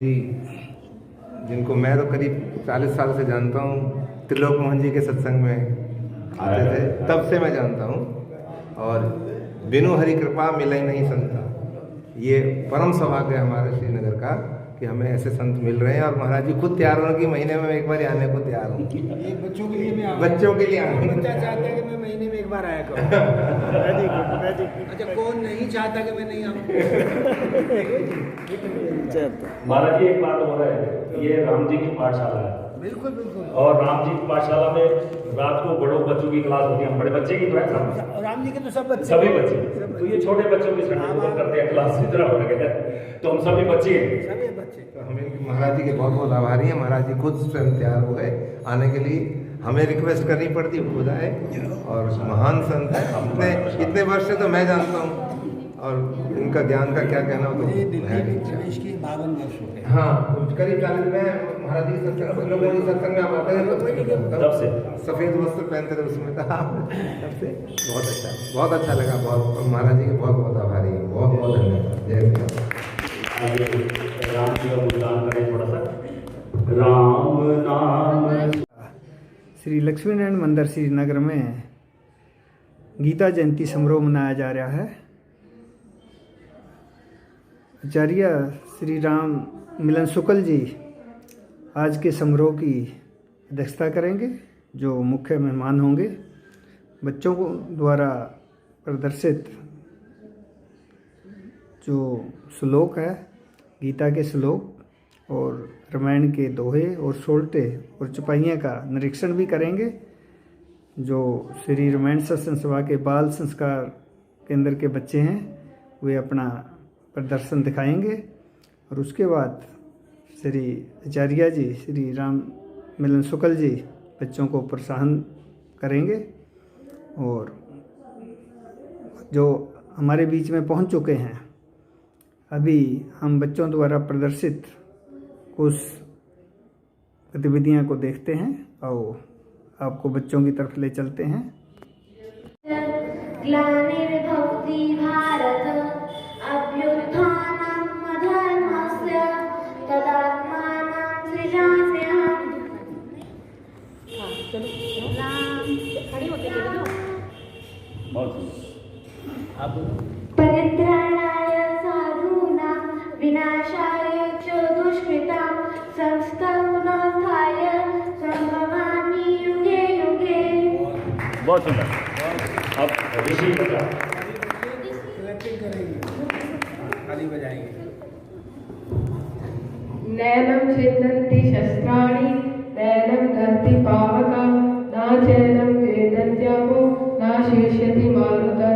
जी, जिनको मैं तो करीब 40 साल से जानता हूँ, त्रिलोक मोहन जी के सत्संग में आते थे, तब से मैं जानता हूँ। और बिनु हरि कृपा मिले नहीं संता, ये परम सौभाग्य है हमारे श्रीनगर का कि हमें ऐसे संत मिल रहे हैं। और महाराज जी खुद तैयार होने की महीने में एक बार आने को तैयार हूँ। ये बच्चों के लिए मैं बच्चों के लिए बच्चा चाहता है कि मैं महीने में एक बार आया करूँ। अच्छा, कौन नहीं चाहता कि मैं नहीं आऊँ? महाराज जी एक बात हो रहा है, ये राम जी की पाठशाला है। बिल्कुल बिल्कुल। और राम जी की पाठशाला में रात को बड़ों बच्चों की क्लास होती है। हम बड़े बच्चे की तो है सब, राम जी के तो सब बच्चे, सभी बच्चे। तो ये छोटे बच्चों की संडे को करते हैं क्लास, इस तरह हो गया है। तो हम सभी बच्चे हैं, सभी बच्चे। तो हमें महाराज जी के बहुत बहुत आभारी हैं। महाराज जी खुद स्वयं तैयार हो गए आने के लिए, हमें रिक्वेस्ट करनी पड़ती, वो खुद आए। और महान संत है, इतने वर्ष से तो मैं जानता हूँ, और इनका ज्ञान का क्या कहना हो तो ये दिल्ली है। में प्रवेश के 52 वर्ष हो गए। हाँ, करीब 40 में महाराज जी सत्संग, लोगों के सत्संग में आप आते हैं तब से सफेद वस्त्र पहनते थे, उसमें था तब से। बहुत अच्छा लगा। बहुत महाराज जी के बहुत बहुत आभारी हैं। बहुत बहुत धन्यवाद। जय राम जी का गुणगान करें थोड़ा सा। राम नाम। श्री लक्ष्मी नारायण मंदिर श्रीनगर में गीता जयंती समारोह मनाया जा रहा है। आचार्य श्री राम मिलन शुक्ल जी आज के समारोह की अध्यक्षता करेंगे, जो मुख्य मेहमान होंगे। बच्चों को द्वारा प्रदर्शित जो श्लोक है, गीता के श्लोक और रामायण के दोहे और सोलटे और चौपाइयाँ का निरीक्षण भी करेंगे। जो श्री रामायण सत्संग सभा के बाल संस्कार केंद्र के बच्चे हैं, वे अपना प्रदर्शन दिखाएंगे। और उसके बाद श्री आचार्य जी श्री राम मिलन शुक्ल जी बच्चों को प्रोत्साहन करेंगे। और जो हमारे बीच में पहुंच चुके हैं, अभी हम बच्चों द्वारा प्रदर्शित कुछ गतिविधियां को देखते हैं और आपको बच्चों की तरफ ले चलते हैं। ग्लानिर्भवति भारत अभ्युत्थानम् अधर्मस्य तदात्मानं सृजाम्यहम्। परित्राणाय साधूनां विनाशाय च दुष्कृतां संस्थापनार्थाय संभवामि युगे युगे। बहुत सुंदर। अब ऋषि बजा कलेक्टिंग करेंगे, ताली बजाएंगे। नैनं छिन्दन्ति शस्त्राणि नैनं दन्ति पावकं न चैनं वेदन्त्यापो न शेष्यति मारुतः।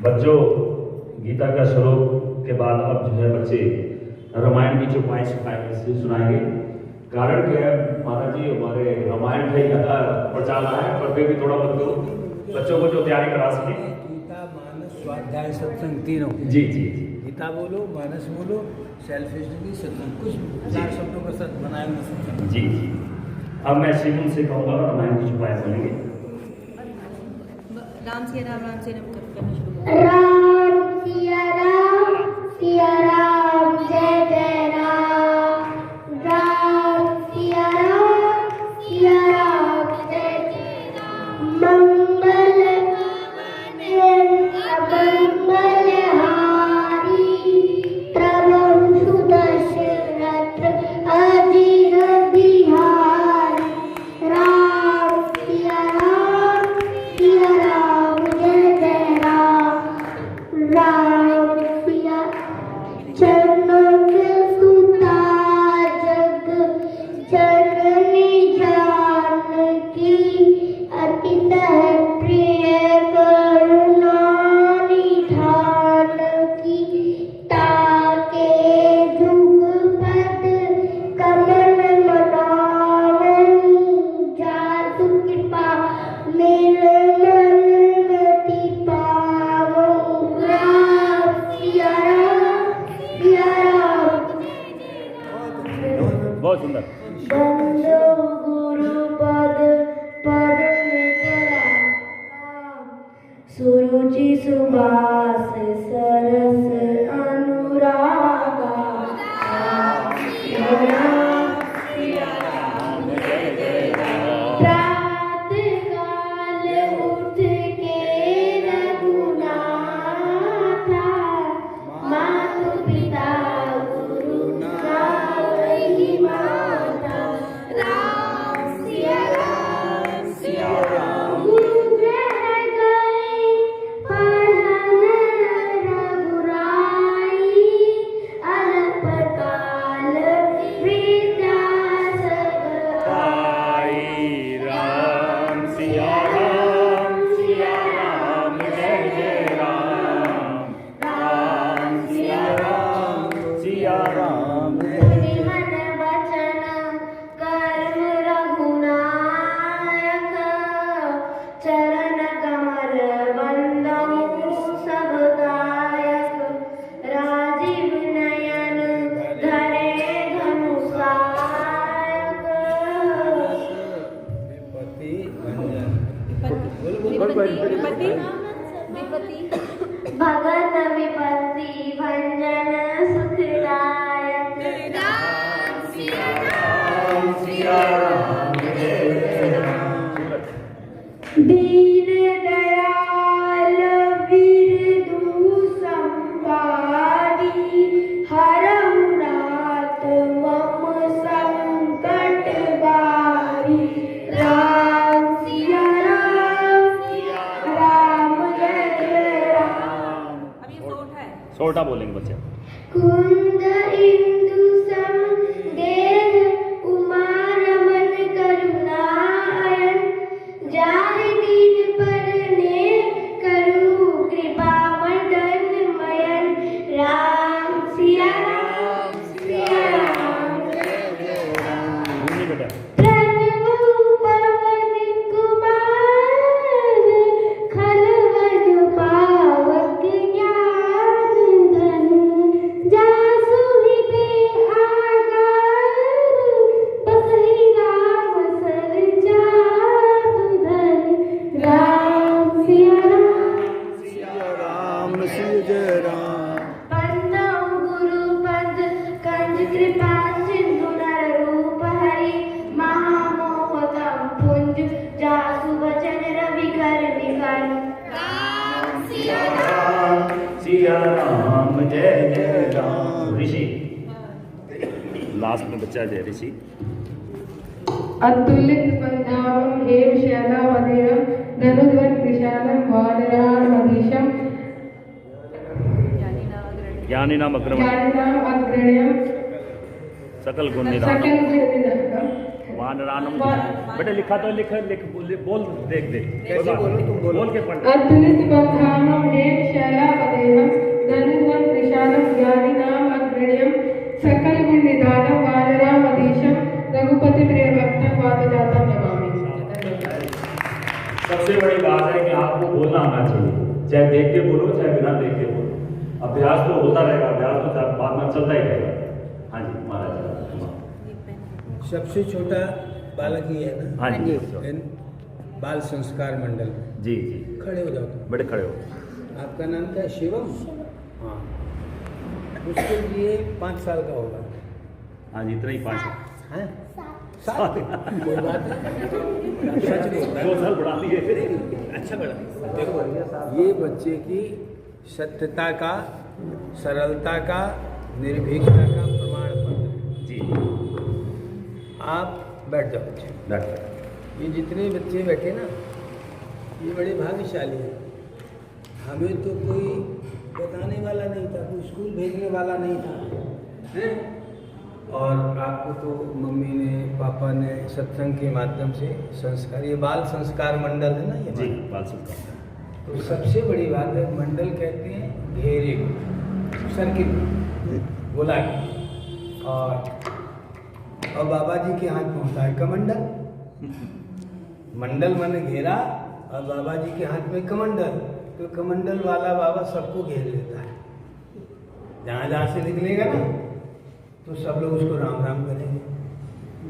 बच्चों, गीता का श्लोक के बाद अब जो है बच्चे रामायण की चौपाई सुनाएंगे। कारण क्या है महाराज जी, हमारे रामायण का ज्यादा प्रचार है, पर फिर भी थोड़ा बहुत बच्चों को जो तैयारी करा सके। गीता, मानस, स्वाध्याय, सत्संग तीनों। जी जी। गीता बोलो, मानस बोलो, सेल्फ स्टडी, सत्संग, कुछ 4 शब्दों का सत बनाए हुए सत्संग। जी जी। अब मैं श्रीमुन से कहूँगा रामायण की चौपाई बोलेंगे। राम सिया राम करना शुरू करो। राम सिया राम जय जय राम। राम सिया राम जय जय राम। मंगल मंगल हारी प्रभु सुदशरथ अजीर बिहारी। राम सिया राम जय जय राम। राम सिया जनक सुता जग जननी जानकी अति प्रिय करुणा निधान की। ताके जुगपद कमल मनावई जासु कृपा मिल गति पावई। राम सिया बहुत सुंदर। बंदो गुरु पद पद सुरुचि सुबास सरस विपत्ति भगत विपत्ति भंजन सुखदायक दीन दयाल बिरदु संवारी हरहु नाथ मम संकट बारी राम सिया राम जय जय राम। अब ये सोट है। छोटा बोलेंगे बच्चे। कुंद इंदु सम देह उमा रमन करुणायन जाहि दीन परने करु कृपा मदन मयन राम सिया राम जय जय राम। बेटा प्रणव पवन कुमार खलवन पावक ज्ञान धन जासु हृदय आगार बसहि राम सर चाप धन राम सिया राम सिया जय राम। बंदौ गुरु पद कंज कृपा सिंधु नर रूप हरि महामोहतम पुंज जासु वचन रवि कर निकर राम सिया राम जय जय राम। ऋषि लास्ट में बच्चा जय ऋषि। अतुलित पंजाबम हेम शैलावदेयम धनुध्वन विशालम वानरामधीशम ज्ञानिनाम अग्रम ज्ञानिनाम अग्रण्यम सकल गुण सकल निधानम गुण निधानम वानरानम। बेटे लिखा तो लिख बोल देख कैसे बोलो तुम बोलो। बोल के पढ़। अतुलित पंजाबम हेम शैलावदेयम धनुध्वन विशालम ज्ञानिनाम अग्रण्यम सकल गुण निधानम वानरामधीशम रघुपति प्रिय भक्तम वातजातम नमामि। सबसे बड़ी बात है कि आपको बोलना आना चाहिए, चाहे देख के बोलो चाहे बिना देख के बोलो। अभ्यास तो होता रहेगा, अभ्यास तो बाद में चलता ही रहेगा। हाँ जी महाराज। सबसे छोटा बालक ही है ना। हाँ जी इन बाल संस्कार मंडल में। जी जी खड़े हो जाओ तुम। बेटे खड़े हो। आपका नाम क्या है? शिवम। हाँ, उसके लिए 5 साल का होगा। हाँ जी इतना ही 5 हैं? 7 कोई बात नहीं, सच बोलता है। 2 साल बढ़ा दिए। अच्छा बड़ा देखो, ये बच्चे की सत्यता का, सरलता का, निर्भीकता का प्रमाण पत्र है। जी आप बैठ जाओ बच्चे। डॉक्टर ये जितने बच्चे बैठे ना, ये बड़े भाग्यशाली हैं। हमें तो कोई बताने वाला नहीं था, कोई स्कूल भेजने वाला नहीं था, हैं? और आपको तो मम्मी ने, पापा ने सत्संग के माध्यम से संस्कार, ये बाल संस्कार मंडल है ना, ये जी मंडल। बाल संस्कार। तो सबसे बड़ी बात है, मंडल कहते हैं घेरे को, सर्किल बोला के। और बाबा जी के हाथ में होता है कमंडल। मंडल माने घेरा, और बाबा जी के हाथ में कमंडल। तो कमंडल वाला बाबा सबको घेर लेता है। जहाँ जहाँ से निकलेगा ना, तो सब लोग उसको राम राम करेंगे।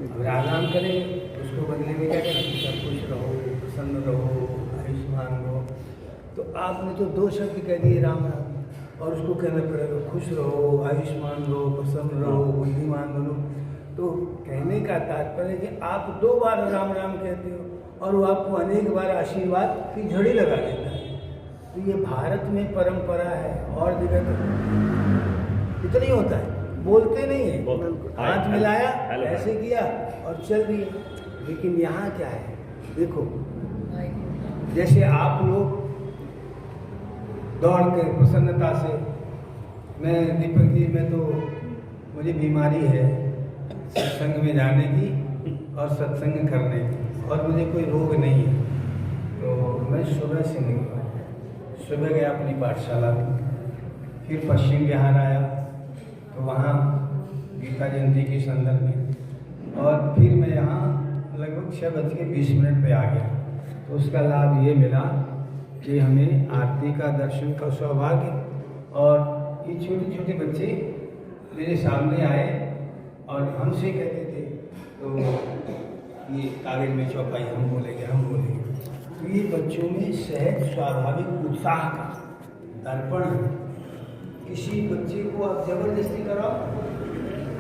अब राम राम करेंगे, उसको बदले में क्या करेंगे? सब खुश रहो, प्रसन्न रहो, आयुष्मान रहो। तो आपने तो 2 शब्द कह दिए राम राम, और उसको कहना पड़ेगा खुश रहो, आयुष्मान रहो, प्रसन्न रहो, बुद्धिमान बनो। तो कहने का तात्पर्य है कि आप 2 बार राम राम कहते हो, और वो आपको अनेक बार आशीर्वाद की झड़ी लगा देता है। तो ये भारत में परंपरा है, और जगह तो इतना ही होता है, बोलते नहीं है, हाथ मिलाया, ऐसे किया और चल दिए। लेकिन यहाँ क्या है देखो, जैसे आप लोग दौड़ के प्रसन्नता से, मैं दीपक जी, मैं तो मुझे बीमारी है सत्संग में जाने की और सत्संग करने की, और मुझे कोई रोग नहीं है। तो मैं सुबह से निकला, सुबह गया अपनी पाठशाला में, फिर पश्चिम बिहार आया, तो वहाँ गीता जयंती के संदर्भ में, और फिर मैं यहाँ लगभग 6:20 पे आ गया। तो उसका लाभ ये मिला कि हमें आरती का दर्शन का सौभाग्य, और ये छोटे छोटे बच्चे मेरे सामने आए और हमसे कहते थे, तो ये कागज में चौपाई हम बोलेंगे, हम बोलेंगे। तो ये बच्चों में सहज स्वाभाविक उत्साह का दर्पण है। किसी बच्चे को आप जबरदस्ती कराओ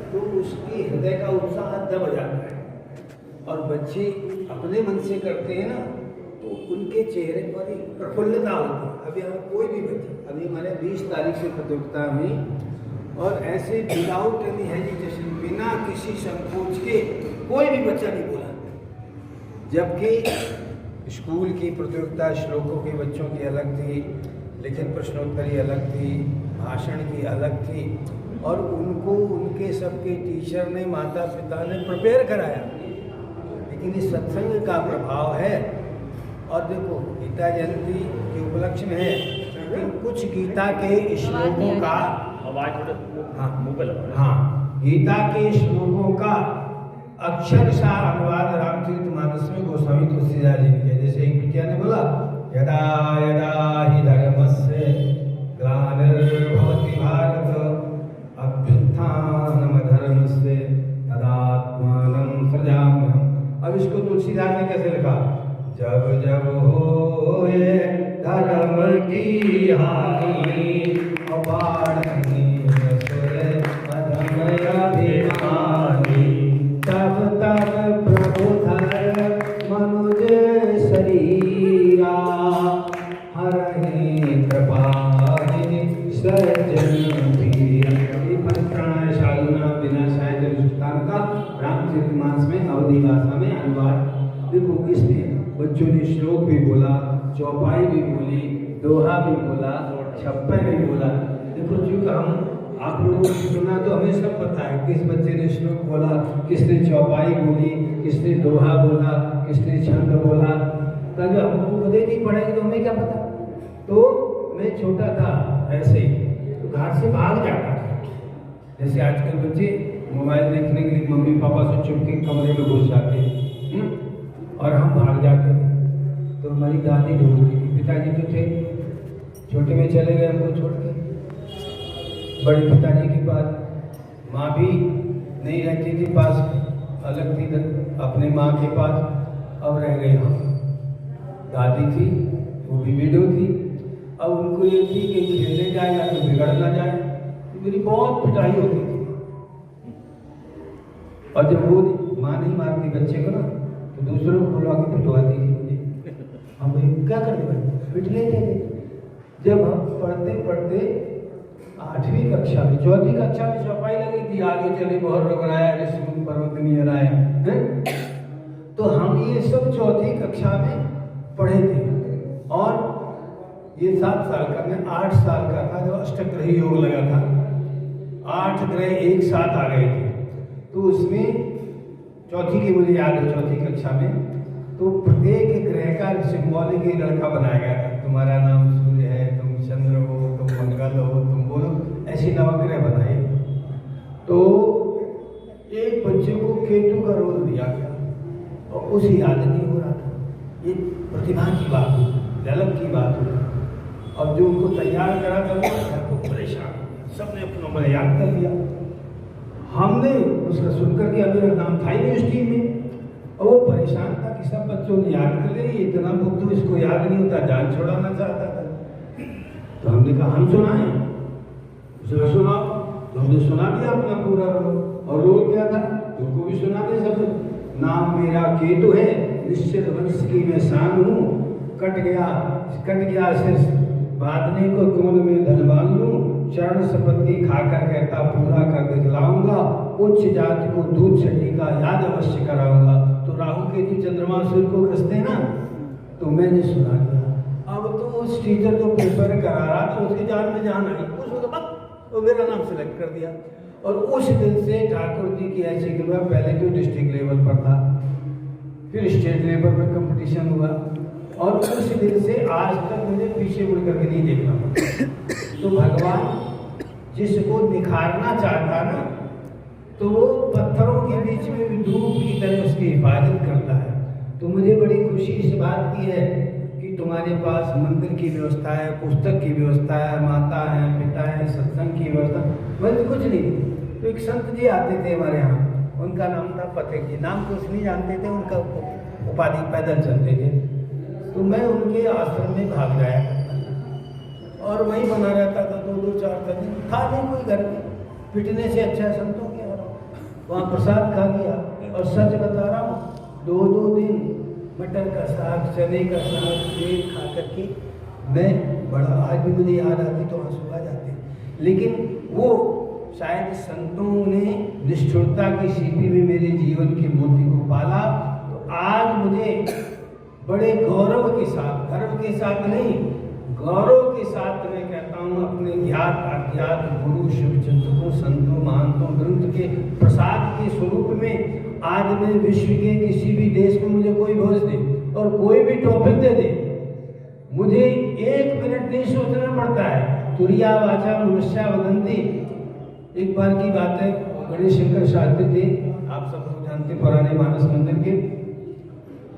तो उसके हृदय का उत्साह दब जाता है, और बच्चे अपने मन से करते हैं ना तो उनके चेहरे पर एक प्रफुल्लता होती है। अभी हमें कोई भी बच्चा, अभी हमारे 20 तारीख से प्रतियोगिता हुई, और ऐसे विदाउट एनी हेजिटेशन, बिना किसी संकोच के कोई भी बच्चा नहीं बोला। जबकि स्कूल की प्रतियोगिता श्लोकों के बच्चों की अलग थी, लिखित प्रश्नोत्तरी अलग थी, भाषण की अलग थी, और उनको उनके सबके टीचर ने, माता पिता ने प्रिपेयर कराया। लेकिन इस सत्संग का प्रभाव है। और देखो गीता जयंती के उपलक्ष्य में है, लेकिन कुछ गीता के श्लोकों का गीता के श्लोकों का अक्षरशः अनुवाद रामचरितमानस में गोस्वामी तुलसीदास जी ने किया। जैसे एक बिटिया ने बोला, यदा यदा हि धर्मस्य ग्लानिर्भवति भारत अभ्युत्थानमधर्मस्य तदात्मानं सृजाम्यहम्। अब इसको तुलसीदास ने कैसे लिखा? जब जब होए धर्म की हानि अबाढ़नी असुर अधम अभिमानी, तब तब प्रभु धर मनुज शरीरा, हरहि कृपाहि सज्जन पीरा। ये परित्राणाय साधूनां विनाशाय दुष्टान का रामचरितमानस में अवधी भाषा में अनुवाद। देखो इसमें बच्चों ने श्लोक भी बोला, चौपाई भी बोली, दोहा भी बोला, छप्पन भी बोला। देखो चूंकि हम आप लोगों ने सुना तो हमें सब पता है किस बच्चे ने श्लोक बोला, किसने चौपाई बोली, किसने दोहा बोला, किसने छंद बोला। तब हमको खुदे नहीं पढ़ेंगे तो हमें क्या पता। तो मैं छोटा था ऐसे ही तो घर से भाग जाता था। जैसे आजकल बच्चे मोबाइल देखने के लिए मम्मी पापा से चुप के कमरे में घुस जाते हैं और हम भाग जाते थे। तो हमारी दादी ढूंढती थी, पिताजी तो थे छोटे में चले गए हमको छोड़ के बड़े पिताजी के पास। माँ भी नहीं रहती थी पास, अलग थी अपने माँ के पास। अब रह गए हम। दादी थी वो भी विडो थी। अब उनको ये थी कि खेलने जाएगा तो बिगड़ ना जाए, तो मेरी बहुत पिटाई होती थी। और जब वो माँ नहीं मारती बच्चे को ना तो दूसरों को बुला के पिटवाती थी मुझे। हम क्या करते भाई, पिट लेते थे। जब हम पढ़ते पढ़ते 8वीं कक्षा में, 4थी कक्षा में चौपाई लगी थी, आगे चले बहुत रगड़ाया, ऋषि पर्वत नहीं हराया, तो हम ये सब 4थी कक्षा में पढ़े थे। और ये 7 साल का, मैं 8 साल का था जब अष्टग्रही योग लगा था। 8 ग्रह एक साथ आ गए थे। तो उसमें 4थी की मुझे याद है, 4थी कक्षा में तो प्रत्येक ग्रह का सिंबॉलिक एक लड़का बनाया गया था। तुम्हारा नाम सूर्य है, तुम चंद्र हो, तुम मंगल हो, तुम बोलो, ऐसे नवग्रह बनाए। तो एक बच्चे को केतु का रोल दिया गया और उसे याद नहीं हो रहा था। ये प्रतिभा की बात हो, ललक की बात हो। अब जो उनको तैयार करा था वो परेशान, सबने अपना मन याद कर लिया। हमने उसका सुनकर दिया, मेरा नाम था ही नहीं उस टीम में। और वो परेशान था कि सब बच्चों ने याद कर लिया, इतना बुद्धू इसको याद नहीं होता, जान छोड़ाना चाहता था। तो हमने कहा हम सुनाएं, उसने सुना तो हमने सुना दिया अपना पूरा रोल। और रोल क्या था उनको भी सुना दे सब। नाम मेरा केतु है, निश्चित वंश की मैं शान हूँ, कट गया शीर्ष बांधने को कोन में धनवान लूं, चरण शपथ की खाकर कहता पूरा कर दिखलाऊंगा, उच्च जाति को दूध छठी का याद अवश्य कराऊंगा। तो राहु केतु चंद्रमा सूर्य को कसते ना, तो मैंने सुना दिया। अब तो उस टीचर जो पेपर करा रहा था उसकी जान में जान आई, उसको तो मेरा नाम सेलेक्ट कर दिया। और उस दिन से ठाकुर जी की ऐसी कृपा, पहले तो डिस्ट्रिक्ट लेवल पर था, फिर स्टेट लेवल पर कंपटीशन हुआ, और उस दिन से आज तक मुझे पीछे मुड़ करके नहीं देखना पड़ता। तो भगवान जिसको निखारना चाहता ना, तो वो पत्थरों के बीच में भी धूप की तरह उसकी हिफाजत करता है। तो मुझे बड़ी खुशी इस बात की है कि तुम्हारे पास मंदिर की व्यवस्था है, पुस्तक की व्यवस्था है, माता है, पिता है, सत्संग की व्यवस्था, बस कुछ नहीं। तो एक संत जी आते थे हमारे यहाँ, उनका नाम था पथिक जी। नाम कुछ नहीं जानते थे, उनका उपाधि पैदल चलते थे। तो मैं उनके आश्रम में भाग जाया करता था और वहीं बना रहता था 2-4 दिन। था नहीं कोई घर में, पिटने से अच्छा संतों के यहाँ वहाँ प्रसाद खा लिया। और सच बता रहा हूँ 2-2 दिन मटर का साग, चने का साग, तेल खा करके मैं बड़ा, आज भी मुझे याद आती तो आंसू आ जाते। लेकिन वो शायद संतों ने निष्ठुरता की सीपी में मेरे जीवन के मोती को पाला। तो आज मुझे बड़े गौरव के साथ, गर्व के साथ नहीं, गौरव के साथ मैं कहता हूँ अपने ज्ञात अज्ञात गुरु शिव चिंतकों, संतों, महंतों, ग्रंथ के प्रसाद के स्वरूप में आज मैं विश्व के किसी भी देश में मुझे कोई भेज दे और कोई भी टॉपिक दे दे, मुझे 1 मिनट नहीं सोचना पड़ता है। तुरिया वाचा मनुष्या वदंती। एक बार की बात है, गणेश शंकर शास्त्री थे, आप सब लोग जानते, पुराने मानस मंदिर के।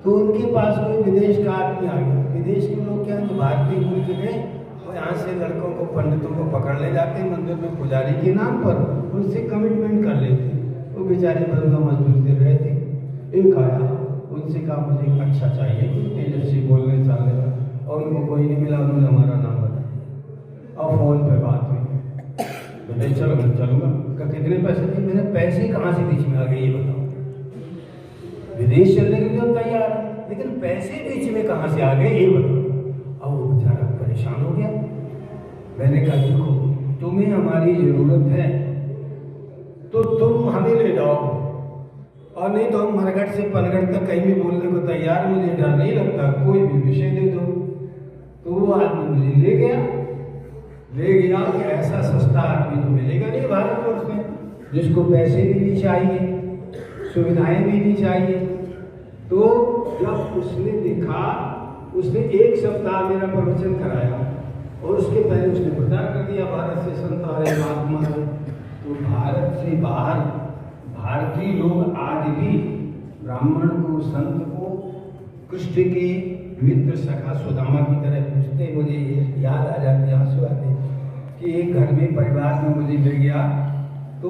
तो उनके पास कोई विदेश का आदमी आ गया। विदेश के लोग क्या, जो भारतीय मूल के गए, वो यहाँ से लड़कों को, पंडितों को पकड़ ले जाते मंदिर में पुजारी के नाम पर, उनसे कमिटमेंट कर लेते। वो बेचारे बंदा मजदूर से रहे थे। एक आया, उनसे कहा मुझे अच्छा चाहिए, तेजस्वी बोलने चालने का, और उनको कोई नहीं मिला। उन्होंने हमारा नाम बताया और फ़ोन पे बात हुई। बोले चलो मैं चलूँगा। क्या कितने पैसे थे? मैंने पैसे कहाँ से बीच में आ गए ये बताओ। विदेश चलने के लिए हम तैयार हैं, लेकिन पैसे बीच में कहाँ से आ गए ये बताओ। अब वो बेचारा परेशान हो गया। मैंने कहा देखो, तुम्हें हमारी ज़रूरत है तो तुम हमें ले जाओ, और नहीं तो हम मरघट से पनघट तक कहीं भी बोलने को तैयार, मुझे डर नहीं लगता, कोई भी विषय दे दो। तो वो आदमी मुझे ले गया कि ऐसा सस्ता आदमी तो मिलेगा नहीं भारतवर्ष में, जिसको पैसे भी नहीं चाहिए, सुविधाएं भी नहीं चाहिए। तो जब उसने देखा, उसने 1 सप्ताह मेरा प्रवचन कराया और उसके पहले उसने प्रचार कर दिया भारत से संत आ रहे, महात्मा आ रहे। तो भारत से बाहर भारतीय लोग आज भी ब्राह्मण को, संत को कृष्ण के मित्र सखा सुदामा की तरह पूछते। मुझे याद आ जाते, आंसू आते कि एक घर में परिवार में मुझे मिल गया, तो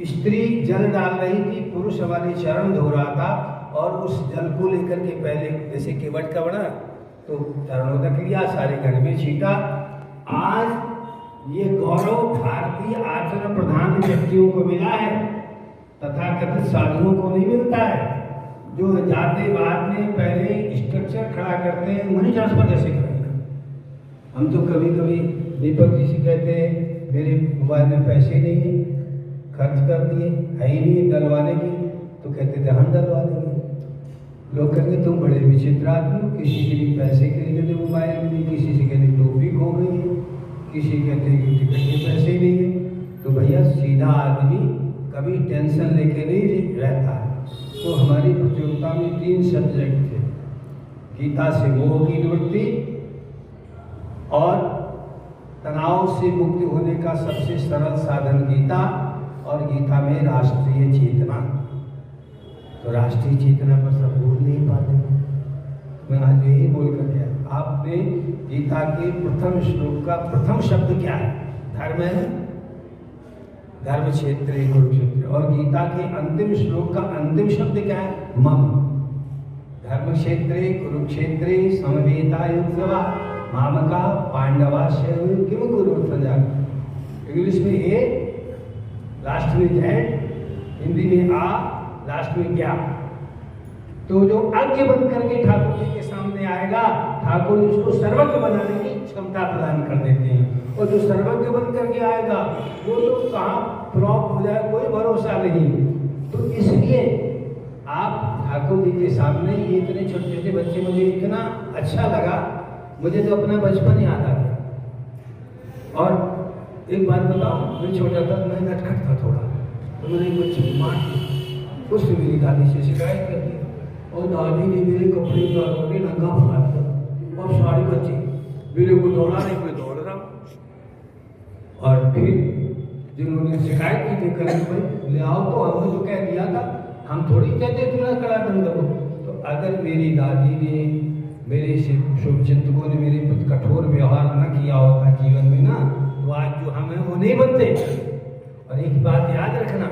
स्त्री जल डाल रही थी, पुरुष हमारे चरण धो रहा था, और उस जल को लेकर के पहले जैसे केवट का बना तो चरणोदक लिया, सारे घर में छीटा। आज ये गौरव भारतीय आचरण प्रधान व्यक्तियों को मिला है, तथाकथित साधुओं को नहीं मिलता है। जो जाते बाद में पहले स्ट्रक्चर खड़ा करते हैं, मनी ट्रांसफर कैसे करेंगे? हम तो कभी कभी दीपक जी से कहते हैं मेरे मोबाइल में पैसे नहीं है, खर्च कर दिए, है ही नहीं डलवाने की, तो कहते थे हम डलवा देंगे। लोग कहेंगे तुम बड़े विचित्र आदमी हो, किसी के भी पैसे के लिए कहते मोबाइल नहीं, किसी से कहते टोपी खो गई है, किसी कहते हैं कि टिकट के पैसे नहीं है। तो भैया सीधा आदमी कभी टेंशन लेके नहीं रहता है। तो हमारी प्रतियोगिता में 3 सब्जेक्ट थे, गीता से मोह की निवृत्ति, और तनाव से मुक्ति होने का सबसे सरल साधन गीता, और गीता में राष्ट्रीय चेतना। तो राष्ट्रीय चेतना पर सब बोल नहीं पाते। मैं आज यही बोल कर गया, आपने गीता के प्रथम श्लोक का प्रथम शब्द क्या है? धर्म है, धर्म क्षेत्र कुरुक्षेत्र। और गीता के अंतिम श्लोक का अंतिम शब्द क्या है? मम। धर्म क्षेत्रे कुरुक्षेत्रे समवेतायुत्सवा मामका पांडवाश्य किम कुरुर्तजा। इंग्लिश में ए, लास्ट में जैन, हिंदी में आ, लास्ट में क्या। तो जो आज्ञा बन करके ठाकुर जी के सामने आएगा, ठाकुर जी उसको सर्वज्ञ बनाने की क्षमता प्रदान कर देते हैं। और जो सर्वज्ञ बन करके आएगा वो तो कहाँ फ्लॉप हो जाए कोई भरोसा नहीं। तो इसलिए आप ठाकुर जी के सामने, ये इतने छोटे छोटे बच्चे, मुझे इतना अच्छा लगा, मुझे तो अपना बचपन याद आ गया। और एक बात बताऊं, मैं छोटा था, मैं नटखट था थोड़ा, तो मैंने कुछ मार उसने मेरी दादी से शिकायत कर दी, और दादी ने मेरे कपड़े उतार के नंगा भगा दिया, और सारे बच्चे मेरे को दौड़ाने में दौड़ रहा। और फिर जिन्होंने शिकायत की थी करें भाई ले आओ, तो हमने तो कह दिया था, हम थोड़ी कहते तुम्हें कड़ा दंड दो। तो अगर मेरी दादी ने, मेरे शुभचिंतकों ने मेरे प्रति कठोर व्यवहार न किया होता जीवन में ना, तो आज जो हम हैं वो नहीं बनते। और एक बात याद रखना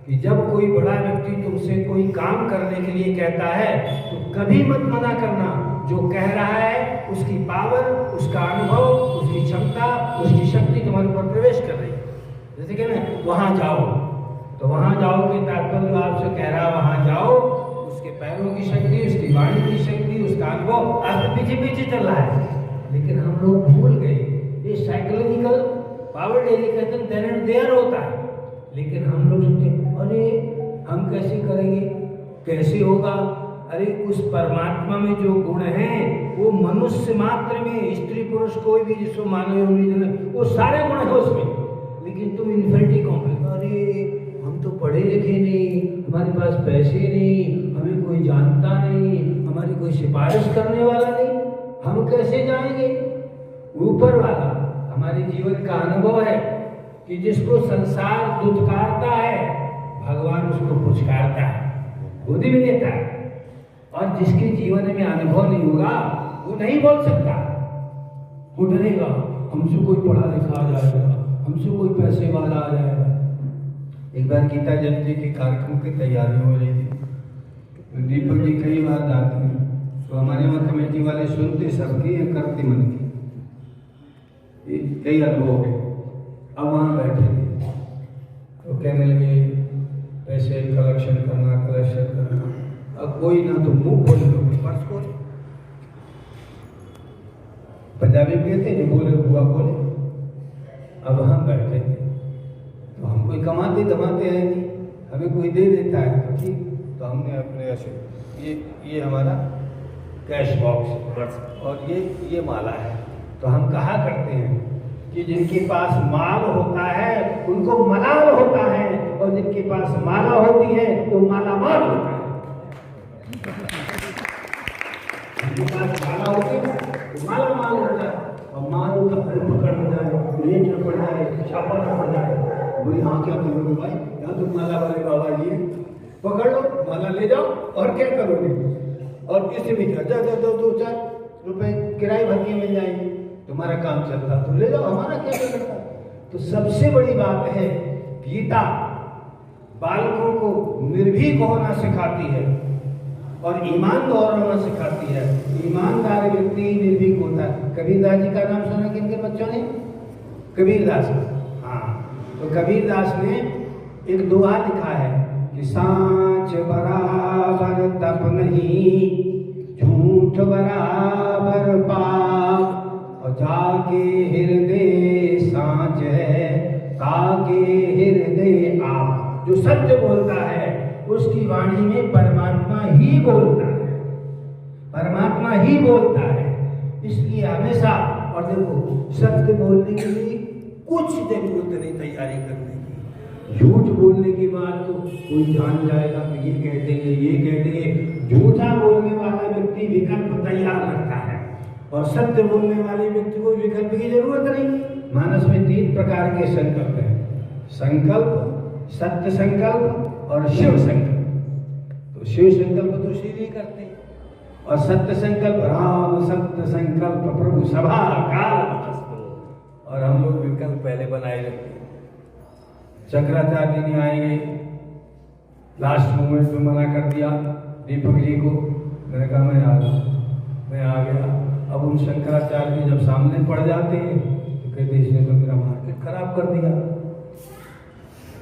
कि जब कोई बड़ा व्यक्ति तुमसे कोई काम करने के लिए कहता है तो कभी मत मना करना, जो कह रहा है उसकी पावर, उसका अनुभव, उसकी क्षमता, उसकी शक्ति तुम्हारे ऊपर प्रवेश कर रही है। जैसे कि ना वहां जाओ, तो वहां जाओ के तात्पर्य जो आपसे कह रहा है वहां जाओ, उसके पैरों की शक्ति, उसकी वाणी की शक्ति, उसका अनुभव आपके पीछे पीछे चल रहा है। लेकिन हम लोग भूल गए, ये psychological power delegation then and there होता है। लेकिन हम लोग सोचते अरे हम कैसे करेंगे, कैसे होगा? अरे उस परमात्मा में जो गुण हैं वो मनुष्य मात्र में, स्त्री पुरुष कोई भी जिसको मानव वो सारे गुण है उसमें। लेकिन तुम इन्फिनिटी कॉम्प्लेक्स, अरे हम तो पढ़े लिखे नहीं, हमारे पास पैसे नहीं, हमें कोई जानता नहीं, हमारी कोई सिफारिश करने वाला नहीं, हम कैसे जाएंगे? ऊपर वाला हमारे जीवन का अनुभव है कि जिसको संसार दुत्कारता है भगवान उसको पुचकारता है, गोदी में लेता है। और जिसके जीवन में अनुभव नहीं होगा वो नहीं बोल सकता, वो डरेगा हमसे कोई पढ़ा लिखा आ जाएगा, हमसे कोई पैसे वाला आ जाएगा। एक बार गीता जयंती के कार्यक्रम की तैयारी हो रही थी, तो दीपक जी कई बार जाते हैं, तो हमारे वहाँ कमेटी वाले सुनते सबकी या करते मन की, कई अनुभव हो गए। अब वहाँ बैठे थे तो कहने लगे पैसे कलेक्शन करना। अब कोई ना तो मुंह खोले तो पर्स खोले, पंजाबी कहते हैं जो बोले बुआ बोले। अब हम बैठे थे तो हम कोई कमाते धमाते हैं नहीं, हमें कोई दे देता है तो ठीक, तो हमने अपने ऐसे ये हमारा कैश बॉक्स और ये माला है। तो हम कहा करते हैं कि जिनके पास माल होता है उनको मलाल होता है, और जिनके पास माला होती है वो माला माल होता है। जिनके पास माला होती है तो माला माल होता है, और माल का फल पकड़ हो जाए, रेट में पड़ जाए, छापा में पड़ जाए, बोले हाँ क्या करोगे भाई, यहाँ तो माला वाले बाबा जी पकड़ लो, माला ले जाओ और क्या करोगे? और किसी भी क्या दो 4 रुपए किराए भर के मिल जाएंगे, तुम्हारा काम चलता तो ले जाओ, हमारा क्या करता। तो सबसे बड़ी बात है गीता बालकों को निर्भीक होना सिखाती है और ईमानदार होना सिखाती है। ईमानदार व्यक्ति निर्भीक होता है। कबीरदास जी का नाम सुना किनके बच्चों ने? कबीरदास। हाँ, तो कबीरदास ने एक दोहा लिखा है कि सांच बराबर तप नहीं, झूठ बराबर पाप, और जाके हृदय सांच है, ताके हृदय आप। जो सत्य बोलता है उसकी वाणी में परमात्मा ही बोलता है, परमात्मा ही बोलता है। इसलिए हमेशा, और देखो सत्य बोलने के लिए कुछ जरूरत नहीं तैयारी करने की। झूठ बोलने की बात तो कोई जान जाएगा तो ये कह देंगे। झूठा बोलने वाला व्यक्ति विकल्प तैयार रखता है, और सत्य बोलने वाले व्यक्ति को विकल्प की जरूरत नहीं। मानस में 3 प्रकार के संकल्प हैं, संकल्प, सत्य संकल्प और शिव संकल्प। तो शिव संकल्प तो शिव ही करते हैं, और सत्य संकल्प राम सत्य संकल्प प्रभु सभा काल, और हम लोग विकल्प पहले बनाए रखते हैं। शंकराचार्य जी आएंगे, लास्ट मोमेंट में मना कर दिया दीपक जी को, मैंने कहा मैं आ गया। अब उन शंकराचार्य जी जब सामने पड़ जाते हैं तो कहते इसने तो मेरा मार्केट खराब कर दिया,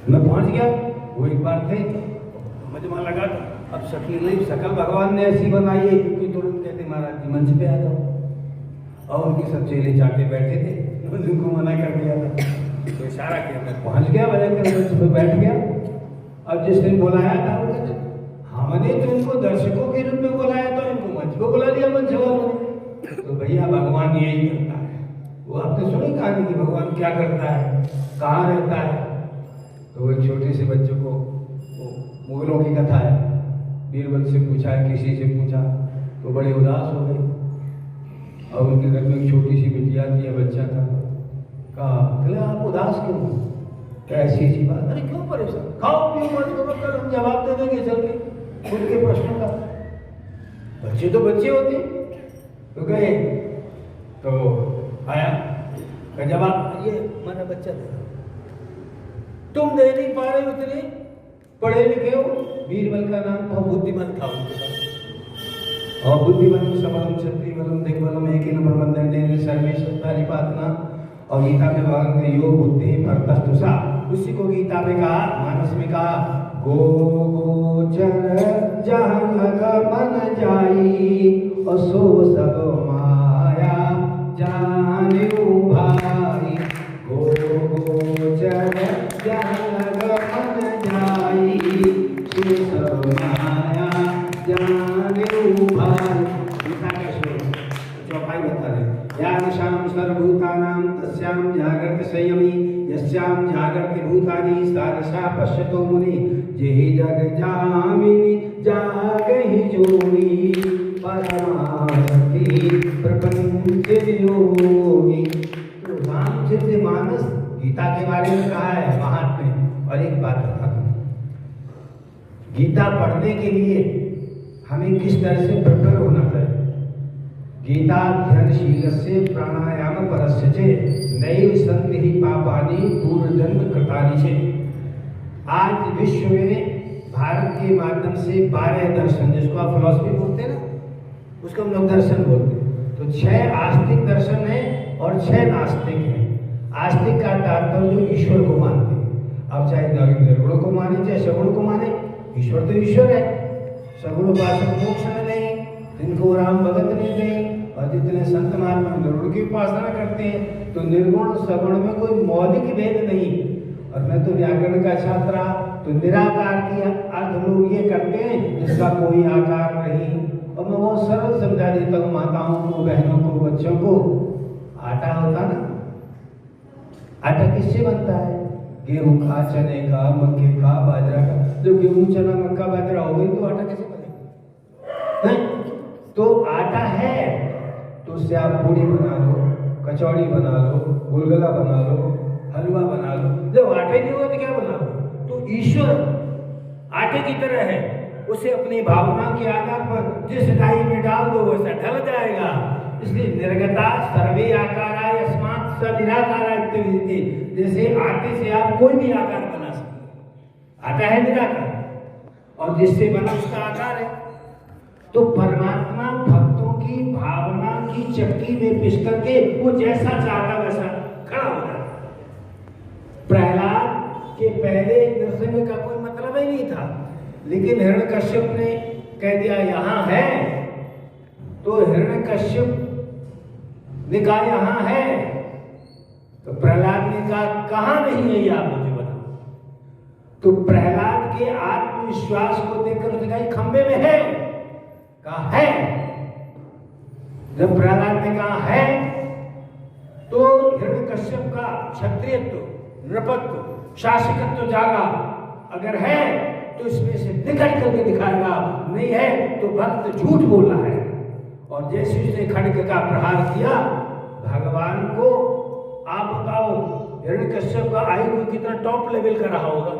मैं पहुंच गया। वो एक बार थे मजमा लगा, अब शकल भगवान ने ऐसी बनाई है कि तुरंत कहते महाराज जी मंच पे आ जाओ, और उनके सब चेले चाटे बैठे थे, उनको मना कर दिया था। तो इशारा किया, मैं पहुंच गया, मंच पे बैठ गया। अब जिसने बुलाया था वो कहते हमने तो इनको दर्शकों के रूप में बुलाया था, इनको मंच को बुला दिया मंच वालों ने। तो भैया भगवान यही करता है। वो आपने सुनी कहानी कि भगवान क्या करता है, कहाँ रहता है? तो एक छोटे से बच्चे को, मुगलों की कथा है, बीरबल से पूछा, किसी से पूछा, तो बड़े उदास हो गए। और उनके घर में एक छोटी सी बिटिया थी या बच्चा था, कहा बोले आप उदास क्यों हो? कैसी सी बात, अरे क्यों परेशान, खाओ पियो मत करो, कल हम जवाब दे देंगे चल के उनके प्रश्नों का। बच्चे तो बच्चे होते। तो गए तो आया का जवाब, ये हमारा बच्चा था, तुम दे नहीं पा रहे उतने पढ़े लिखे हो। बीरबल का नाम था, बुद्धिमान था उनके पास। और बुद्धिबलम सबलम शक्तिबलम दिग्बलम एक ही नंबर बंधन सर्वे सत्तारिपातना। और गीता में भगवान ने योग बुद्धि परतस्तुषा, उसी को गीता में कहा, मानस में कहा, गो गोचर जहाँ लगा मन जाई और सो सब माया जानियो भाई। गो गोचर जहाँ लगा मन जाई सो सब माया जानियो भाई। गीता का श्लोक चौपाई बता रहे, यादृशां सर्वभूतानां तस्यां जागर्ति संयमी यस्यां जागर्ति भूतानि सारसा पश्यतो मुनि। जेहि जग जामिनी जागहि जोगी परमार्थी प्रपंच योगी। तो रामचरितमानस गीता के बारे में कहा है महात्म्य। और एक बात बता दूं, गीता पढ़ने के लिए हमें किस तरह से प्रिपेयर होना चाहिए। गीताध्ययनशीलस्य प्राणायाम परस्य च नैव सन्ति हि पापानि पूर्वजन्म कृतानि च। आज विश्व में भारत के माध्यम से 12 दर्शन, जिसको आप फिलॉसफी बोलते हैं ना, उसको हम लोग दर्शन बोलते हैं। तो 6 आस्तिक दर्शन हैं और 6 नास्तिक हैं। आस्तिक का तात्पर्य जो ईश्वर को मानते हैं। अब चाहे निर्गुण को माने चाहे सगुण को माने, ईश्वर तो ईश्वर है। सगुण उपासक मोक्ष में नहीं, जिनको राम भगत नहीं दें। और जितने संत महात्मा निर्गुण की उपासना करते हैं, तो निर्गुण सगुण में कोई मौलिक भेद नहीं। और मैं तो व्याकरण का छात्र, तो निराकार की अर्थ लोग ये करते हैं जिसका कोई आकार नहीं। और मैं बहुत सरल समझा देता हूँ माताओं को, बहनों को, बच्चों को। आटा होता ना, आटा किससे बनता है? गेहूं का, चने का, मक्के का, बाजरा का। जब गेहूं, चना, मक्का, बाजरा हो गई तो आटा कैसे बनेगा? तो आटा है तो उससे आप पूड़ी बना लो, कचौड़ी बना लो, गुलगुला बना लो, हलवा बना लो। जब आटे नहीं हुआ तो क्या बना लो? तो ईश्वर आटे की तरह है, उसे अपनी भावना के आधार पर जिस डाई में डाल दो वैसा ढल जाएगा। इसलिए निर्गता सर्वे आकारा यस्मात् स निराकारा इत्युक्ते। जैसे आटे से आप कोई भी आकार बना सकते। आटा है निराकार और जिससे बना उसका आकार है। तो परमात्मा भक्तों की भावना की चक्की में पिस करके वो जैसा चाहता वैसा खड़ा हो जाता। प्रहलाद के पहले नरसिंह का कोई मतलब ही नहीं था, लेकिन हिरण्यकश्यप ने कह दिया यहाँ है, तो हिरण्यकश्यप ने कहा यहाँ है, तो प्रहलाद ने कहा कहाँ नहीं है ये आप मुझे बताओ। तो प्रहलाद के आत्मविश्वास को देखकर उसने कहा खंबे में है, कहा है। जब प्रहलाद ने कहा है तो हिरण्यकश्यप का क्षत्रियत्व, नृपत्व, शासकत्व जागा। अगर है तो इसमें से निकल करके दिखाएगा, नहीं है तो भक्त झूठ बोल रहा है। और जैसे उसने खड्ग का प्रहार किया भगवान को, आप बताओ हिरण्यकश्यप का आयु कितना टॉप लेवल का रहा होगा।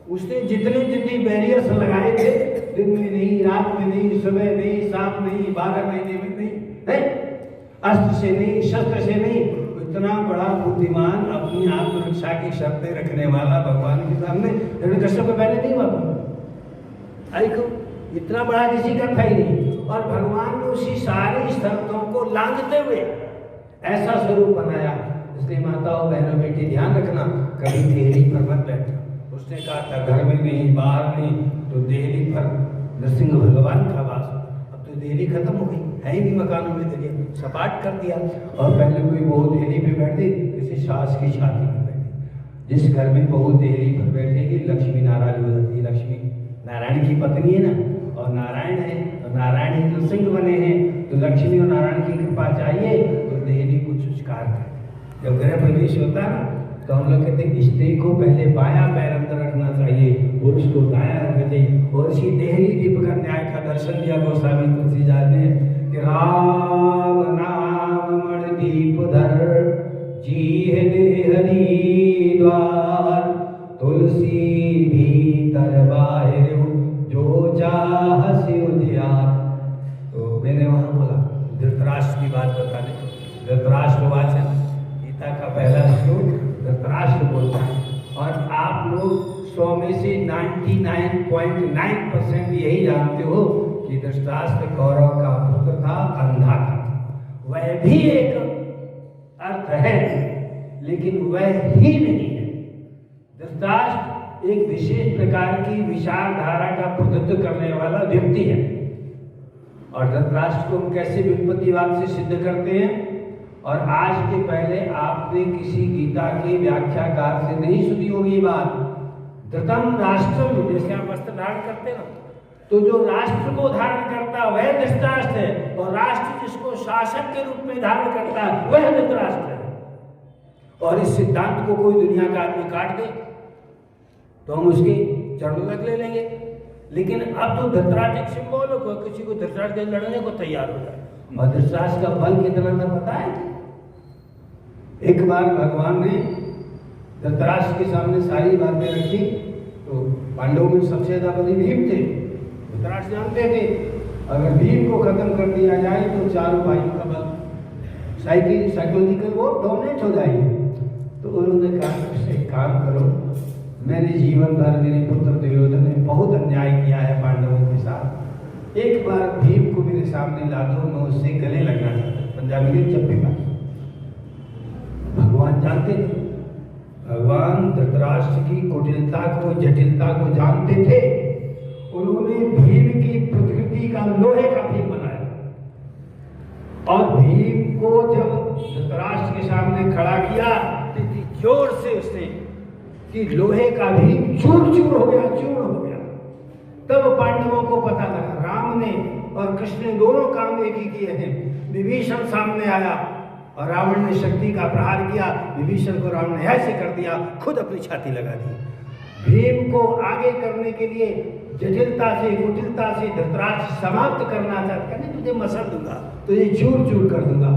उसने जितने बैरियर्स लगाए थे, दिन में नहीं, रात में नहीं, सुबह नहीं, शाम नहीं, 12 महीने में नहीं, है अस्त्र से नहीं, शस्त्र से नहीं, इतना बड़ा बुद्धिमान, अपनी आत्मरक्षा की शर्तें रखने वाला भगवान के सामने हिरण्यकश्यप का पहले नहीं हुआ। आई को इतना बड़ा किसी का था ही नहीं। और भगवान ने उसी सारी शर्तों को लांघते हुए ऐसा स्वरूप बनाया। इसलिए माताओं, बहनों, बेटी ध्यान रखना, कभी देहरी पर मत बैठना। उसने कहा था घर में नहीं, बाहर नहीं, तो देहरी पर नरसिंह भगवान का वास। अब तो देहरी खत्म हो गई, है ही नहीं मकानों में, देहरी सपाट कर दिया। और पहले कोई बहू देहरी पे बैठती, किसी सास की छाती पे बैठी। जिस घर में बहू देहरी पर बैठेगी लक्ष्मी नाराज हो जाती है। लक्ष्मी नारायण की पत्नी है ना, और नारायण है, और नारायण ही नरसिंह बने हैं, तो लक्ष्मी और नारायण की कृपा चाहिए तो देहरी को संस्कार करें। जब गृह प्रवेश होता है ना, तो हम लोग कहते हैं स्त्री को पहले बायां पैर अंदर रखना चाहिए, पुरुष को दायां रखना चाहिए। और इसी देहरी दीप का न्याय का दर्शन दिया गोस्वामी तुलसीदास ने कि राम नाम मण दीप धर जीह देहरी द्वार, तुलसी भीतर बाहिर जो चाह से उजियार। तो मैंने वहां बोला धृतराष्ट्र की बात बताने, धृतराष्ट्र वाचन गीता का पहला श्लोक धृतराष्ट्र बोलता है। और आप लोग 100 में से 99.9% यही जानते हो कि धृतराष्ट्र कौरव का पुत्र था, अंधा था। वह भी एक अर्थ है, लेकिन वह ही नहीं है। धृतराष्ट्र एक विशेष प्रकार की विचारधारा का प्रतिनिधित्व करने वाला व्यक्ति है। और धृतराष्ट्र को हम कैसे व्युत्पत्तिवाद से सिद्ध करते हैं? और आज के पहले आपने किसी गीता के व्याख्याकार से नहीं सुनी होगी बात। धृतम राष्ट्रम, जैसे आप वस्त्र धारण करते हैं ना, तो जो राष्ट्र को धारण करता वह धृतराष्ट्र है, और राष्ट्र जिसको शासक के रूप में धारण करता है वह धृतराष्ट्र है। और इस सिद्धांत को कोई दुनिया का आदमी काट दे तो हम उसके चरणों तक ले लेंगे। लेकिन अब तो धृतराष्ट्र एक सिंबल हो, किसी को धृतराष्ट्र से लड़ने को तैयार हो जाए। और धृतराष्ट्र का बल कितना था पता है? एक बार भगवान ने धृतराष्ट्र के सामने सारी बातें रखी, तो पांडवों में सबसे ज्यादा बली भीम थे। धृतराष्ट्र जानते थे अगर भीम को खत्म कर दिया जाए तो चारों भाइयों का बल साइकोलॉजिकल वो डोमिनेट हो जाएगी। तो उन्होंने कहा एक काम करो, मैंने जीवन भर मेरे पुत्र दुर्योधन ने बहुत अन्याय किया है पांडवों के साथ, एक बार भीम को मेरे सामने ला दो, मैं उससे गले लगना चाहता। पंजाबी में चप्पे बात। भगवान जानते थे, भगवान धृतराष्ट्र की कुटिलता को, जटिलता को जानते थे। उन्होंने भीम की प्रकृति का लोहे का भीम बनाया, और भीम को जब धृतराष्ट्र के सामने खड़ा किया तो जोर से उसने कि लोहे का भीम चूर चूर हो गया, चूर हो गया। तब पांडवों को पता लगा, राम ने और कृष्ण ने दोनों काम एक ही किए हैं। विभीषण सामने आया और रावण ने शक्ति का प्रहार किया, विभीषण को रावण ने ऐसे कर दिया, खुद अपनी छाती लगा दी। भीम को आगे करने के लिए जटिलता से, कुटिलता से धृतराष्ट्र समाप्त करना चाहता, नहीं तुझे मसल दूंगा, तुझे चूर चूर कर दूंगा।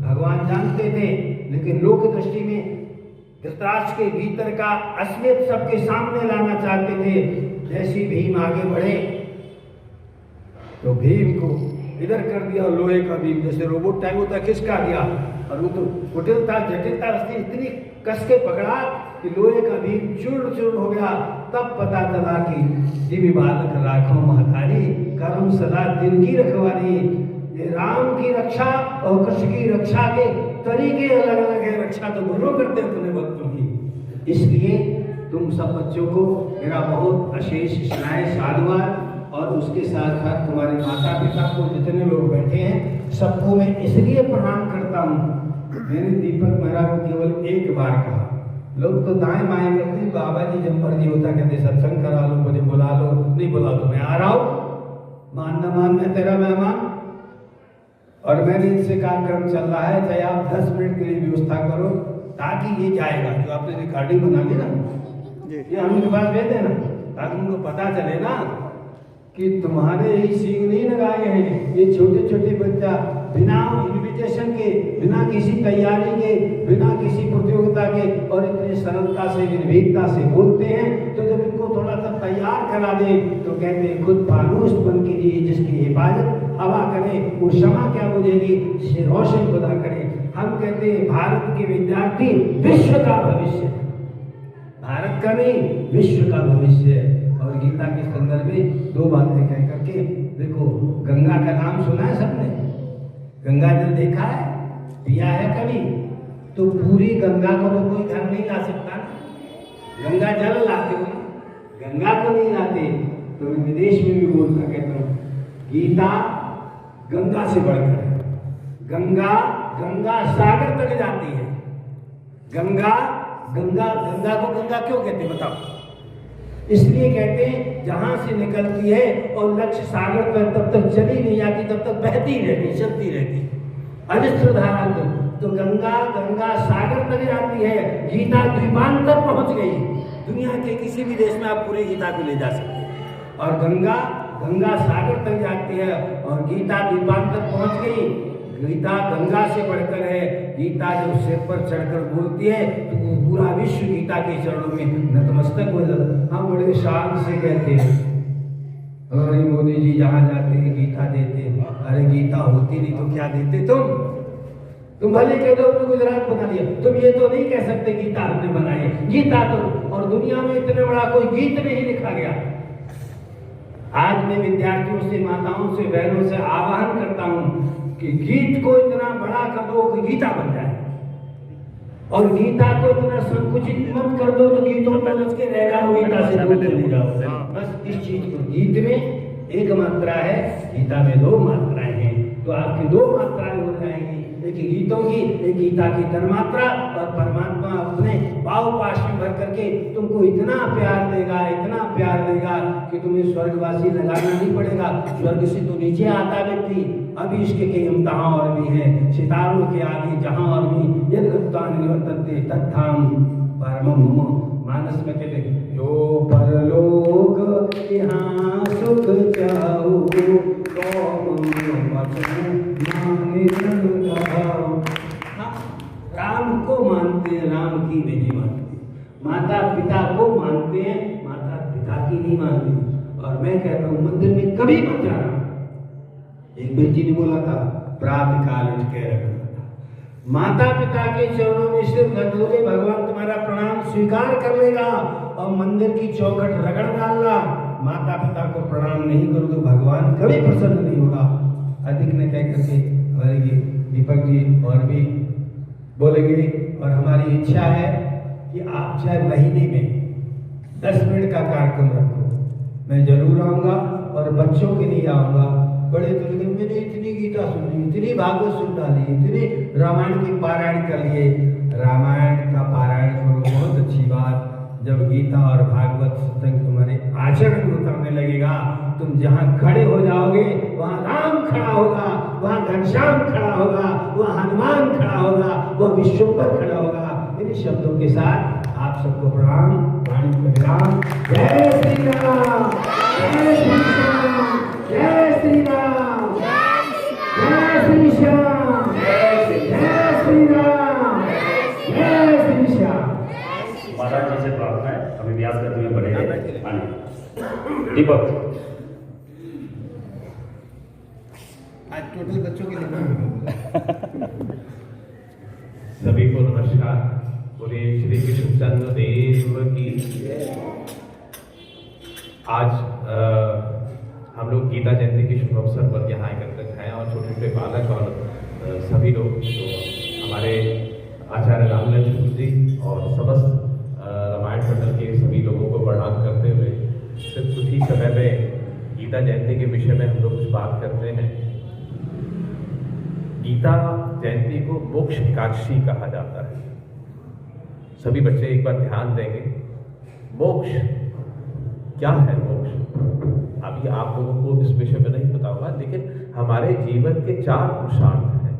भगवान जानते थे, लेकिन लोक दृष्टि में धृतराष्ट्र के भीतर का असलियत सबके सामने लाना चाहते थे। जैसे भीम आगे बढ़े तो भीम को इधर कर दिया, लोहे का भीम जैसे रोबोट टाइप होता है खिसका दिया, और वो तो कुटिलता जटिलता उसने इतनी कस के पकड़ा कि लोहे का भीम चूर चूर हो गया। तब पता चला कि दिव्य बालक राखो महतारी, करम सदा दिन की रखवारी। ये राम की रक्षा और कृष्ण की रक्षा के तरीके अलग अलग है, रक्षा तो दोनों करते हैं अपने भक्तों की। इसलिए तुम सब बच्चों को मेरा बहुत अशेष स्नेह साधुवाद, और उसके साथ साथ तुम्हारे माता पिता को, जितने लोग बैठे हैं सबको मैं इसलिए प्रणाम करता हूँ। मैंने दीपक महाराज को केवल एक बार कहा, लोग तो दाएं बाएं करते, बाबा जी जब मर्जी होता कहते सत्संग करा लो, मुझे बुला लो, नहीं बुला तो मैं आ रहा हूँ, मान न मान मैं तेरा मेहमान। और मैंने इनसे कार्यक्रम चल रहा है, चाहे आप 10 मिनट के लिए व्यवस्था करो, ताकि ये जाएगा जो आपने रिकॉर्डिंग बना ली ना, ये हम इनके पास भेज देना, ताकि उनको पता चले ना कि तुम्हारे ही सींग नहीं लगाए हैं। ये छोटे छोटे बच्चा बिना इन्विटेशन के, बिना किसी तैयारी के, बिना किसी प्रतियोगिता के, और इतनी सरलता से, निर्भीकता से बोलते हैं। तो जब इनको थोड़ा सा तैयार करा दे तो कहते हैं खुद फानूस बन के लिए जिसकी हिफाजत हवा करे, वो क्षमा क्या बुझेगी, जिसे रोशन खुदा करे। हम कहते हैं भारत के विद्यार्थी विश्व का भविष्य, भारत का नहीं विश्व का भविष्य है। और गीता के संदर्भ में 2 बातें कह करके देखो, गंगा का नाम सुना है सबने, गंगा जल देखा है, पिया है कभी? तो पूरी गंगा को तो कोई घर नहीं ला सकता, गंगा जल लाते हो, गंगा को नहीं लाते। तो मैं विदेश में भी बोलता कहता हूँ, गीता गंगा से बढ़कर है। गंगा गंगा सागर तक जाती है। गंगा गंगा गंगा को गंगा क्यों कहते हैं बताओ? इसलिए कहते हैं जहां से निकलती है और लक्ष्य सागर पर तब तक चली नहीं जाती, तब तक बहती रहती, चलती रहती, अजस्र धारा। तो गंगा गंगा सागर तक जाती है। गीता द्वीपांतर पहुंच गई, दुनिया के किसी भी देश में आप पूरी गीता को ले जा सकते हैं। और गंगा गंगा सागर तक जाती है और गीता द्वीपांतर पहुंच गई। गीता गंगा से बढ़कर है। गीता जब सिर पर चढ़कर बोलती है तो पूरा विश्व गीता के चरणों में नतमस्तक हो जाता। हम बड़े शान से कहते हैं, अरे मोदी जी जहाँ जाते हैं गीता देते हैं। अरे गीता होती नहीं तो क्या देते तुम भले कह दो अपने गुजरात बना दिया, तुम ये तो नहीं कह सकते गीता आपने बनाई। गीता तो, और दुनिया में इतने बड़ा कोई गीत नहीं लिखा गया। आज मैं विद्यार्थियों से, माताओं से, बहनों से आह्वान करता हूँ कि गीत को इतना बड़ा कर दो कि गीता बन जाए, और गीता को इतना संकुचित मत कर दो तो गीतों में बच के रहेगा, गीता से दूर चले जाओ। बस इस चीज को, गीत में एक मात्रा है, गीता में 2 मात्राएं हैं, तो आपकी 2 मात्राएं हो जाएंगी, एक गीतों की, एक गीता की तन्मात्रा, और परमात्मा अपने भाव पाश में भर करके तुमको इतना प्यार देगा, इतना प्यार देगा कि तुम्हें स्वर्गवासी लगाना नहीं पड़ेगा। स्वर्ग से तो नीचे आता व्यक्ति, अभी इसके कई तहाँ और भी है, सितारों के आगे जहाँ और भी यद गत्तान निवर्तन्ते तत्थाम परमं मम। मानस में कहते जो परलोक यहाँ सुख चाहू राम को मानते हैं, राम की नहीं मानते, माता पिता को मानते हैं, माता पिता की नहीं मानते। और मैं कहता हूँ मंदिर में कभी मत जाना। एक बेटी ने बोला था प्रातः काल उठ के रखना था, माता पिता के चरणों में सिर रख दोगे, भगवान तुम्हारा प्रणाम स्वीकार कर लेगा। और मंदिर की चौखट रगड़ डालना, माता पिता को प्रणाम नहीं करो तो भगवान कभी प्रसन्न नहीं होगा। अधिक ने कह करके हमारे दीपक जी और भी बोलेंगे, और हमारी इच्छा है कि आप चाहे महीने में 10 मिनट का कार्यक्रम रखो, मैं जरूर आऊँगा। और बच्चों के लिए आऊँगा, बड़े तो लेकिन मैंने इतनी गीता सुनी, इतनी भागवत सुन डाली, इतनी रामायण की पारायण कर लिए। रामायण का पारायण करो, बहुत अच्छी बात। जब गीता और भागवत सत्संग तुम्हारे आचरण में उतरने लगेगा, तुम जहाँ खड़े हो जाओगे वहाँ राम खड़ा होगा, वहाँ घनश्याम खड़ा होगा, वहाँ हनुमान खड़ा होगा, वह विश्वम्भर खड़ा होगा। इन शब्दों के साथ आप सबको प्रणाम, वाणी को विराम। जय श्री राम, जय श्री राम, जय श्री राम, जय श्री श्याम, जय श्री राम, जय श्री श्याम। महाराज जी से प्रार्थना है, अभी व्यास करते हुए बढ़ेंगे। दीपक आज टोटल बच्चों के लिए सभी को नमस्कार। बोलिए श्री कृष्णचंद्र देव की। आज हम लोग गीता जयंती के शुभ अवसर पर यहाँ एकत्रित हैं, और छोटे छोटे बालक और सभी लोग जो हमारे आचार्य रामलक्ष्मण जी और समस्त रामायण मंडल के सभी लोगों को प्रणाम करते हुए सिर्फ कुछ ही समय में गीता जयंती के विषय में हम लोग कुछ बात करते हैं। गीता जयंती को मोक्ष एकादशी कहा जाता है। सभी बच्चे एक बार ध्यान देंगे, मोक्ष क्या है? मोक्ष अभी आप लोगों को इस विषय में नहीं पता होगा, लेकिन हमारे जीवन के 4 पुरुषार्थ हैं,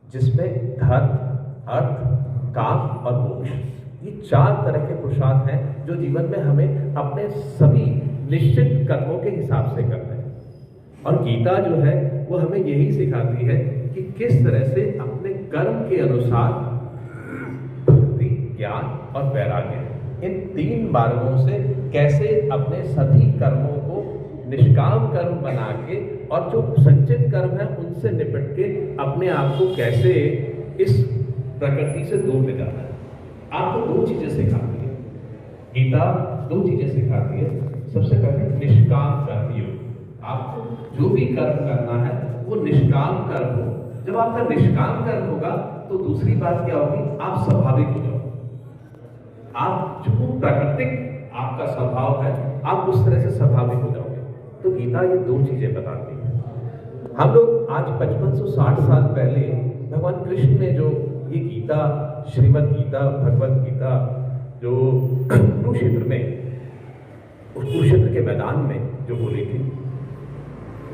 जिसमें धर्म, अर्थ, काम और मोक्ष, ये 4 तरह के पुरुषार्थ हैं जो जीवन में हमें अपने सभी निश्चित कर्मों के हिसाब से करते हैं। और गीता जो है वो हमें यही सिखाती है कि किस तरह से अपने कर्म के अनुसार भक्ति, ज्ञान और वैराग्य, इन 3 मार्गों से कैसे अपने सभी कर्मों को निष्काम कर्म बना के, और जो संचित कर्म है उनसे निपट के अपने आप को कैसे इस प्रकृति से दूर ले जाना है। आपको 2 चीजें सिखाती है गीता, 2 चीजें सिखाती है। सबसे पहले निष्काम कर्म योग। आपको जो भी कर्म करना है वो निष्काम कर्म हो। जब आपका निष्काम कर्म होगा तो दूसरी बात क्या होगी, आप स्वाभाविक हो जाओगे। आप जो प्राकृतिक आपका स्वभाव है आप उस तरह से स्वाभाविक हो जाओगे। तो गीता ये 2 चीजें बताती है। हम लोग आज 5560 साल पहले भगवान कृष्ण ने जो ये गीता, श्रीमद् गीता, भगवत गीता जो कुरुक्षेत्र में, उस कुरुक्षेत्र के मैदान में जो बोली थी,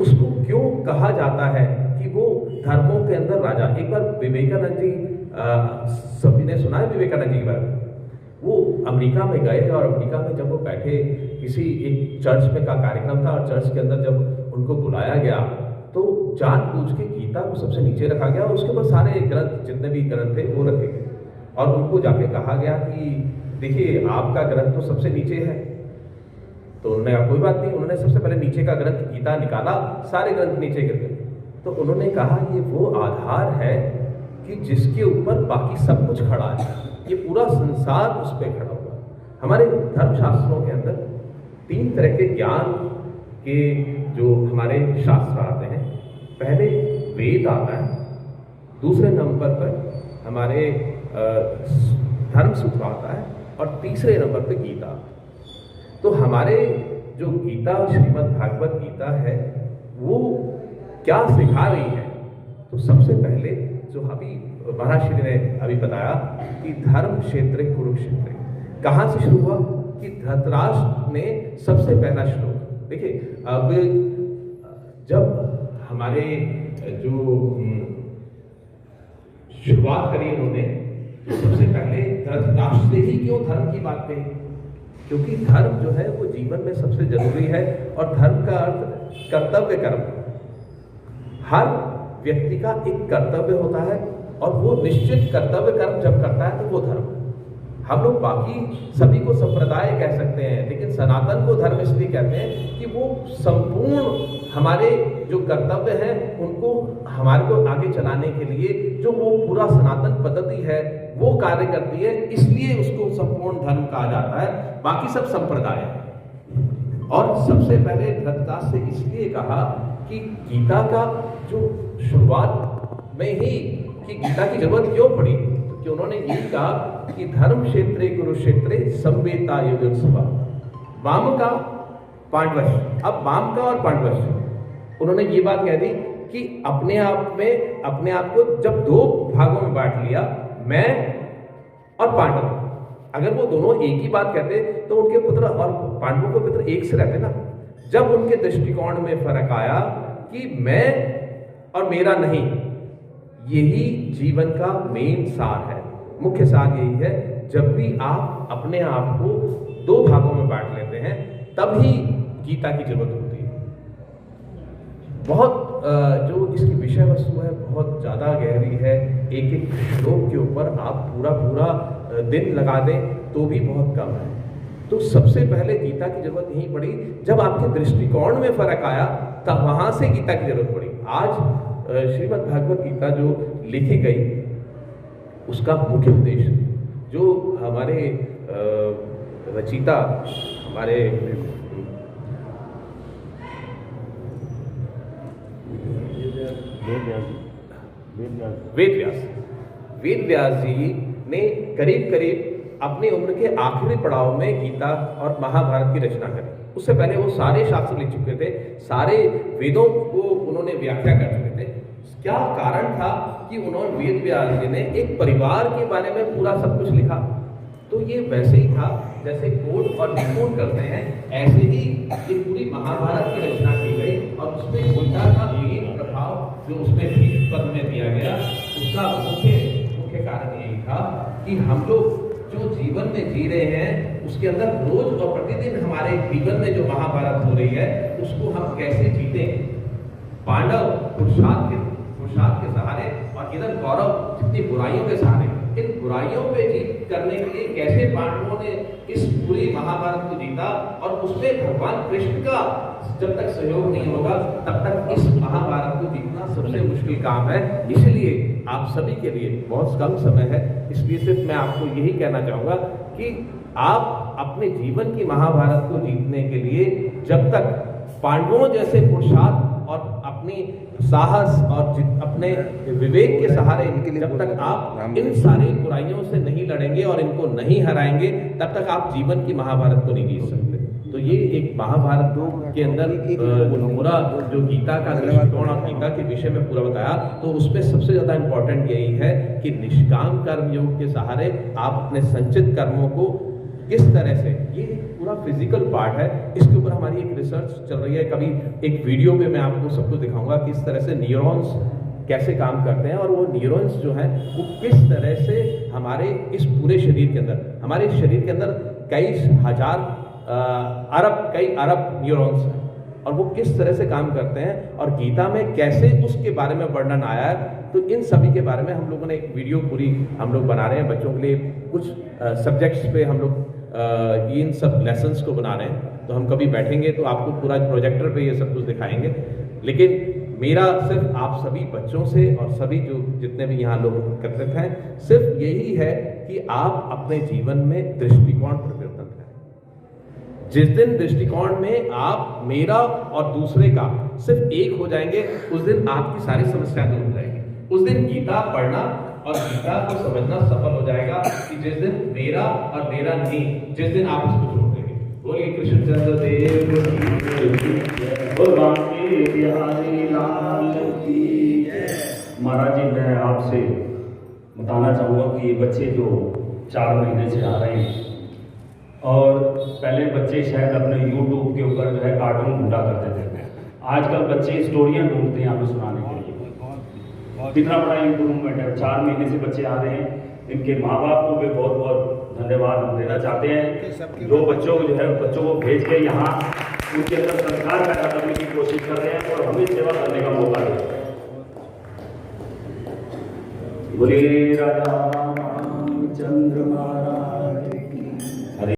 उसको क्यों कहा जाता है कि वो धर्मों के अंदर राजा। एक बार विवेकानंद जी, सभी ने सुना है विवेकानंद जी के बारे में, वो अमेरिका में गए, और अमेरिका में जब वो बैठे किसी एक चर्च में का कार्यक्रम था, और चर्च के अंदर जब उनको बुलाया गया तो जानबूझ के गीता को सबसे नीचे रखा गया, और उसके ऊपर सारे ग्रंथ, जितने भी ग्रंथ थे वो रखे गए, और उनको जाके कहा गया कि देखिए आपका ग्रंथ तो सबसे नीचे है। तो उन्होंने कहा कोई बात नहीं। उन्होंने सबसे पहले नीचे का ग्रंथ गीता निकाला, सारे ग्रंथ नीचे गिर गए। तो उन्होंने कहा ये वो आधार है कि जिसके ऊपर बाकी सब कुछ खड़ा है, ये पूरा संसार उस पर खड़ा हुआ। हमारे धर्मशास्त्रों के अंदर 3 तरह के ज्ञान कि जो हमारे शास्त्र आते हैं, पहले वेद आता है, दूसरे नंबर पर हमारे धर्म सूत्र आता है और तीसरे नंबर पे गीता। तो हमारे जो गीता, श्रीमद् भागवत गीता है, वो क्या सिखा रही है? तो सबसे पहले जो अभी महाराज श्री ने अभी बताया कि धर्म क्षेत्र कुरुक्षेत्र, कहाँ से शुरू हुआ? कि धृतराष्ट्र ने सबसे पहला श्लोक, देखिए अब जब हमारे जो शुरुआत करी इन्होंने, तो सबसे पहले धृतराष्ट्र से ही क्यों धर्म की बात कही? क्योंकि धर्म जो है वो जीवन में सबसे जरूरी है, और धर्म का अर्थ कर्तव्य कर्म। हर व्यक्ति का एक कर्तव्य होता है, और वो निश्चित कर्तव्य कर्म जब करता है तो वो धर्म। हम लोग बाकी सभी को संप्रदाय कह सकते हैं, लेकिन सनातन को धर्म इसलिए कहते हैं कि वो संपूर्ण हमारे जो कर्तव्य हैं उनको हमारे को आगे चलाने के लिए जो वो पूरा सनातन पद्धति है वो कार्य करती है, इसलिए उसको संपूर्ण धर्म कहा जाता है। बाकी सब संप्रदाय है। और सबसे पहले धृतराष्ट्र से इसलिए कहा कि गीता का जो शुरुआत में ही कि गीता की जरूरत क्यों पड़ी, कि उन्होंने ये कहा कि धर्म क्षेत्रे कुरुक्षेत्रे संवेता युगं सभा, वाम का पांडवश। अब वाम का और पांडवश उन्होंने ये बात कह दी कि अपने आप में अपने आप को जब दो भागों में बांट लिया, मैं और पांडव, अगर वो दोनों एक ही बात कहते तो उनके पुत्र और पांडवों के पुत्र एक से रहते ना। जब उनके दृष्टिकोण में फर्क आया कि मैं और मेरा नहीं, यही जीवन का मेन सार है, मुख्य सार यही है। जब भी आप अपने आप को दो भागों में बांट लेते हैं तब ही गीता की जरूरत होती है। बहुत जो इसकी विषय वस्तु है बहुत ज़्यादा गहरी है, एक एक श्लोक के ऊपर आप पूरा दिन लगा दें तो भी बहुत कम है। तो सबसे पहले गीता की जरूरत यहीं पड़ी, जब आपके दृष्टिकोण में फर्क आया तब वहां से गीता की जरूरत पड़ी। आज श्रीमद् भागवत गीता जो लिखी गई उसका मुख्य उद्देश्य, जो हमारे रचयिता हमारे वेद व्यास जी ने करीब करीब अपनी उम्र के आखिरी पड़ाव में गीता और महाभारत की रचना करी। उससे पहले वो सारे शास्त्र लिख चुके थे, सारे वेदों को उन्होंने व्याख्या कर चुके थे। क्या कारण था कि उन्होंने वेद व्यास जी ने एक परिवार के बारे में पूरा सब कुछ लिखा? तो ये वैसे ही था जैसे कोट और निकोट करते हैं, ऐसे ही ये पूरी महाभारत की रचना की गई और उसमें गीता का मेन प्रभाव जो उसमें भीष्म पर्व में दिया गया, उसका मुख्य कारण यही था कि हम लोग जो जीवन में जी रहे हैं उसके अंदर रोज और प्रतिदिन हमारे जीवन में जो महाभारत हो रही है उसको हम कैसे जीतें। पांडव पुरुषार्थ के सहारे और इधर कौरव जितनी बुराइयों के सहारे, इन बुराइयों पे जीत करने के लिए कैसे पांडवों ने इस पूरी महाभारत को जीता, और उसमें भगवान कृष्ण का जब तक सहयोग नहीं होगा तब तक इस महाभारत को जीतना सबसे मुश्किल काम है। इसलिए आप सभी के लिए बहुत कम समय है, इसलिए सिर्फ मैं आपको यही कहना चाहूँगा कि आप अपने जीवन की महाभारत को जीतने के लिए जब तक पांडवों जैसे पुरुषार्थ और अपनी साहस और अपने विवेक के सहारे जब तक आप इन सारी बुराइयों से नहीं लड़ेंगे और इनको नहीं हराएंगे तब तक आप जीवन की महाभारत को नहीं जीत सकते। तो ये एक महाभारत के अंदर पूरा जो गीता का दृष्टिकोण और गीता के विषय में पूरा बताया, तो उसमें सबसे ज्यादा इंपॉर्टेंट यही है कि निष्काम कर्म योग के सहारे आप अपने संचित कर्मों को किस तरह से, ये पूरा फिजिकल पार्ट है, इसके ऊपर हमारी एक रिसर्च चल रही है। कभी एक वीडियो पे मैं आपको सब कुछ दिखाऊंगा किस तरह से न्यूरॉन्स कैसे काम करते हैं और वो न्यूरॉन्स जो हैं वो किस तरह से हमारे इस पूरे शरीर के अंदर, हमारे शरीर के अंदर कई अरब न्यूरॉन्स हैं और वो किस तरह से काम करते हैं और गीता में कैसे उसके बारे में वर्णन आया है। तो इन सभी के बारे में हम लोगों ने एक वीडियो पूरी हम लोग बना रहे हैं बच्चों के लिए। कुछ सब्जेक्ट्स पे हम लोग इन सब लेसन्स को बना रहे हैं, तो हम कभी बैठेंगे तो आपको पूरा प्रोजेक्टर पे ये सब कुछ दिखाएंगे। लेकिन मेरा सिर्फ आप सभी बच्चों से और सभी जो जितने भी यहाँ लोग एकत्रित हैं, सिर्फ यही है कि आप अपने जीवन में दृष्टिकोण परिवर्तन करें। जिस दिन दृष्टिकोण में आप मेरा और दूसरे का सिर्फ एक हो जाएंगे, उस दिन आपकी सारी समस्याएं दूर हो जाएंगी। उस दिन गीता पढ़ना और गीता को समझना सफल हो जाएगा कि जिस दिन मेरा और मेरा नहीं, जिस दिन आप उसको छोड़ देंगे। बोलिए कृष्णचंद्र देव भगवान के बिहारी लाल की जय। महाराज जी, मैं आपसे बताना चाहूँगा कि ये बच्चे जो 4 महीने से आ रहे हैं, और पहले बच्चे शायद अपने YouTube के ऊपर जो है कार्टून ढूंढा करते थे, आजकल बच्चे स्टोरियाँ ढूंढते हैं हमें सुनाने के लिए। कितना बड़ा इम्प्रूवमेंट है। 4 महीने से बच्चे आ रहे हैं। इनके माँ बाप को भी बहुत बहुत धन्यवाद हम देना चाहते हैं, जो बच्चों को जो है बच्चों को भेज के यहाँ उनके अंदर संस्कार पैदा करने की कोशिश कर रहे हैं और हमें सेवा करने का मौका दे रहे हैं। बोलिए राजा रामचंद्र महाराज